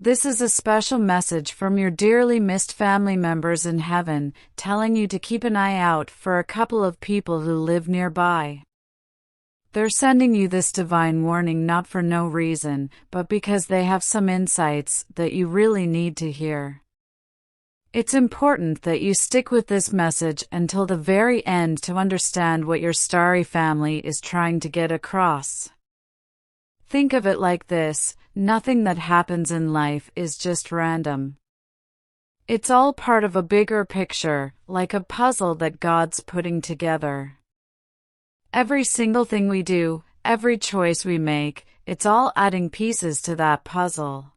This is a special message from your dearly missed family members in heaven, telling you to keep an eye out for a couple of people who live nearby. They're sending you this divine warning not for no reason, but because they have some insights that you really need to hear. It's important that you stick with this message until the very end to understand what your starry family is trying to get across. Think of it like this: nothing that happens in life is just random. It's all part of a bigger picture, like a puzzle that God's putting together. Every single thing we do, every choice we make, it's all adding pieces to that puzzle.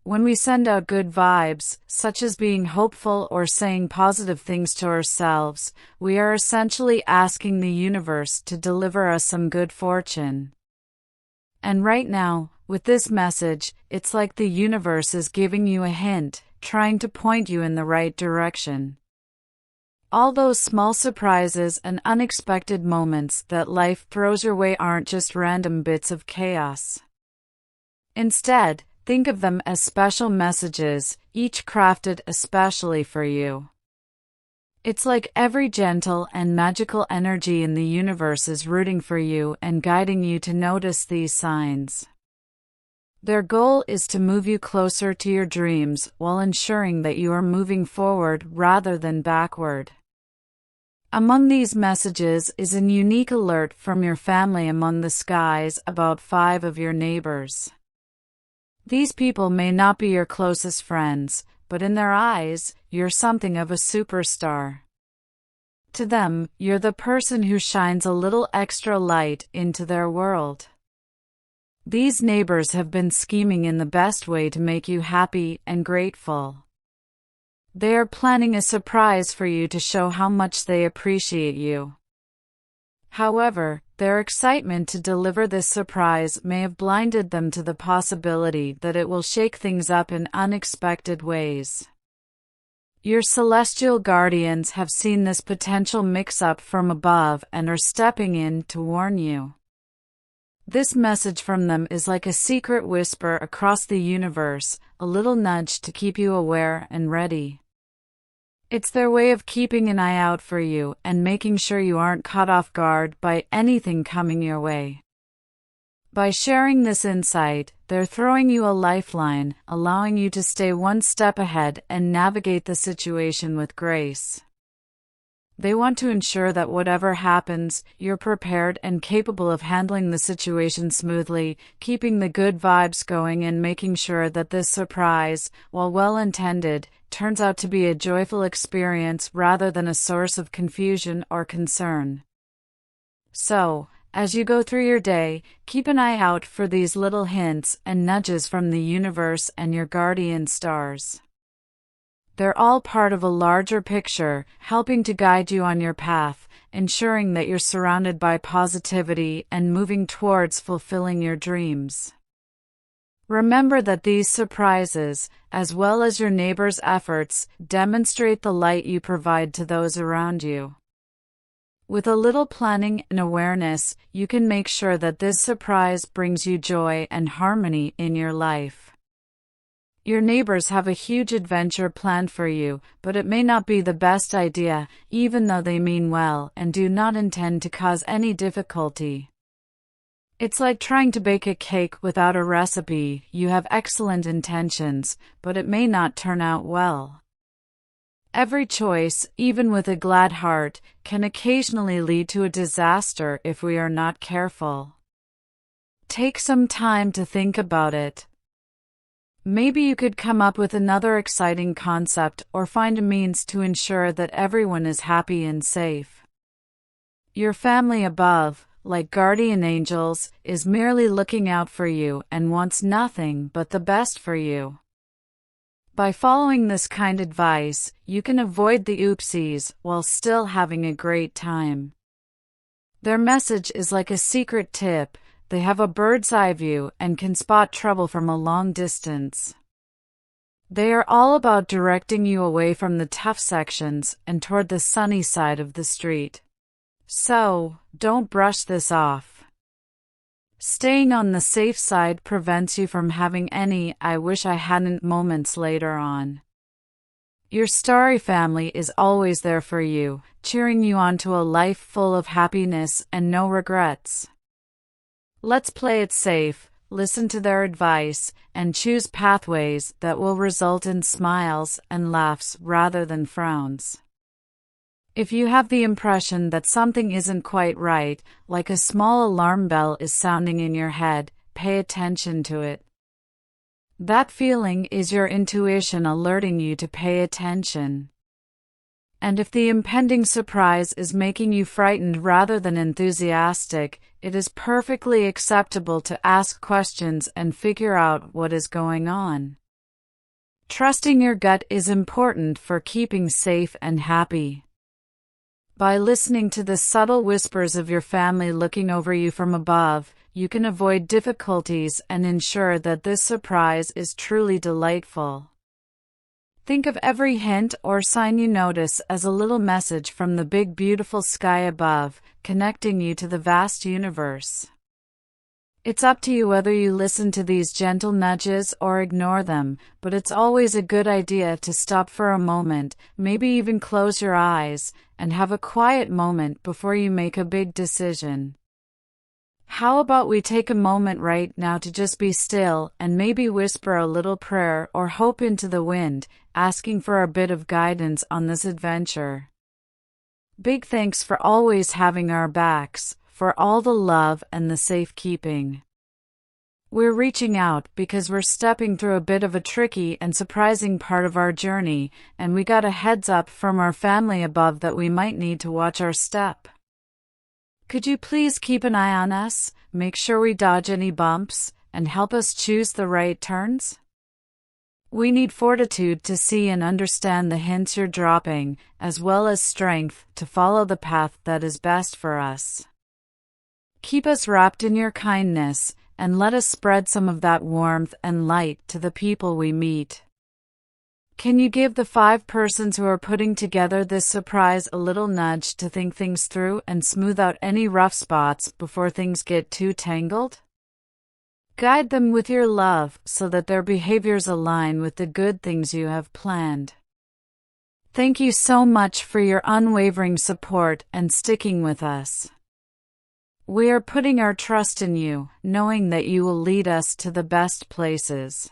When we send out good vibes, such as being hopeful or saying positive things to ourselves, we are essentially asking the universe to deliver us some good fortune. And right now, with this message, it's like the universe is giving you a hint, trying to point you in the right direction. All those small surprises and unexpected moments that life throws your way aren't just random bits of chaos. Instead, think of them as special messages, each crafted especially for you. It's like every gentle and magical energy in the universe is rooting for you and guiding you to notice these signs. Their goal is to move you closer to your dreams while ensuring that you are moving forward rather than backward. Among these messages is a unique alert from your family among the skies about 5 of your neighbors. These people may not be your closest friends, but in their eyes, you're something of a superstar. To them, you're the person who shines a little extra light into their world. These neighbors have been scheming in the best way to make you happy and grateful. They are planning a surprise for you to show how much they appreciate you. However, their excitement to deliver this surprise may have blinded them to the possibility that it will shake things up in unexpected ways. Your celestial guardians have seen this potential mix-up from above and are stepping in to warn you. This message from them is like a secret whisper across the universe, a little nudge to keep you aware and ready. It's their way of keeping an eye out for you and making sure you aren't caught off guard by anything coming your way. By sharing this insight, they're throwing you a lifeline, allowing you to stay one step ahead and navigate the situation with grace. They want to ensure that whatever happens, you're prepared and capable of handling the situation smoothly, keeping the good vibes going and making sure that this surprise, while well-intended, turns out to be a joyful experience rather than a source of confusion or concern. So, as you go through your day, keep an eye out for these little hints and nudges from the universe and your guardian stars. They're all part of a larger picture, helping to guide you on your path, ensuring that you're surrounded by positivity and moving towards fulfilling your dreams. Remember that these surprises, as well as your neighbors' efforts, demonstrate the light you provide to those around you. With a little planning and awareness, you can make sure that this surprise brings you joy and harmony in your life. Your neighbors have a huge adventure planned for you, but it may not be the best idea, even though they mean well and do not intend to cause any difficulty. It's like trying to bake a cake without a recipe. You have excellent intentions, but it may not turn out well. Every choice, even with a glad heart, can occasionally lead to a disaster if we are not careful. Take some time to think about it. Maybe you could come up with another exciting concept or find a means to ensure that everyone is happy and safe. Your family above, like guardian angels, is merely looking out for you and wants nothing but the best for you. By following this kind advice, you can avoid the oopsies while still having a great time. Their message is like a secret tip. They have a bird's eye view and can spot trouble from a long distance. They are all about directing you away from the tough sections and toward the sunny side of the street. So, don't brush this off. Staying on the safe side prevents you from having any "I wish I hadn't" moments later on. Your starry family is always there for you, cheering you on to a life full of happiness and no regrets. Let's play it safe, listen to their advice, and choose pathways that will result in smiles and laughs rather than frowns. If you have the impression that something isn't quite right, like a small alarm bell is sounding in your head, pay attention to it. That feeling is your intuition alerting you to pay attention. And if the impending surprise is making you frightened rather than enthusiastic, it is perfectly acceptable to ask questions and figure out what is going on. Trusting your gut is important for keeping safe and happy. By listening to the subtle whispers of your family looking over you from above, you can avoid difficulties and ensure that this surprise is truly delightful. Think of every hint or sign you notice as a little message from the big beautiful sky above, connecting you to the vast universe. It's up to you whether you listen to these gentle nudges or ignore them, but it's always a good idea to stop for a moment, maybe even close your eyes, and have a quiet moment before you make a big decision. How about we take a moment right now to just be still and maybe whisper a little prayer or hope into the wind, asking for a bit of guidance on this adventure. Big thanks for always having our backs, for all the love and the safekeeping. We're reaching out because we're stepping through a bit of a tricky and surprising part of our journey, and we got a heads up from our family above that we might need to watch our step. Could you please keep an eye on us, make sure we dodge any bumps, and help us choose the right turns? We need fortitude to see and understand the hints you're dropping, as well as strength to follow the path that is best for us. Keep us wrapped in your kindness, and let us spread some of that warmth and light to the people we meet. Can you give the 5 persons who are putting together this surprise a little nudge to think things through and smooth out any rough spots before things get too tangled? Guide them with your love so that their behaviors align with the good things you have planned. Thank you so much for your unwavering support and sticking with us. We are putting our trust in you, knowing that you will lead us to the best places.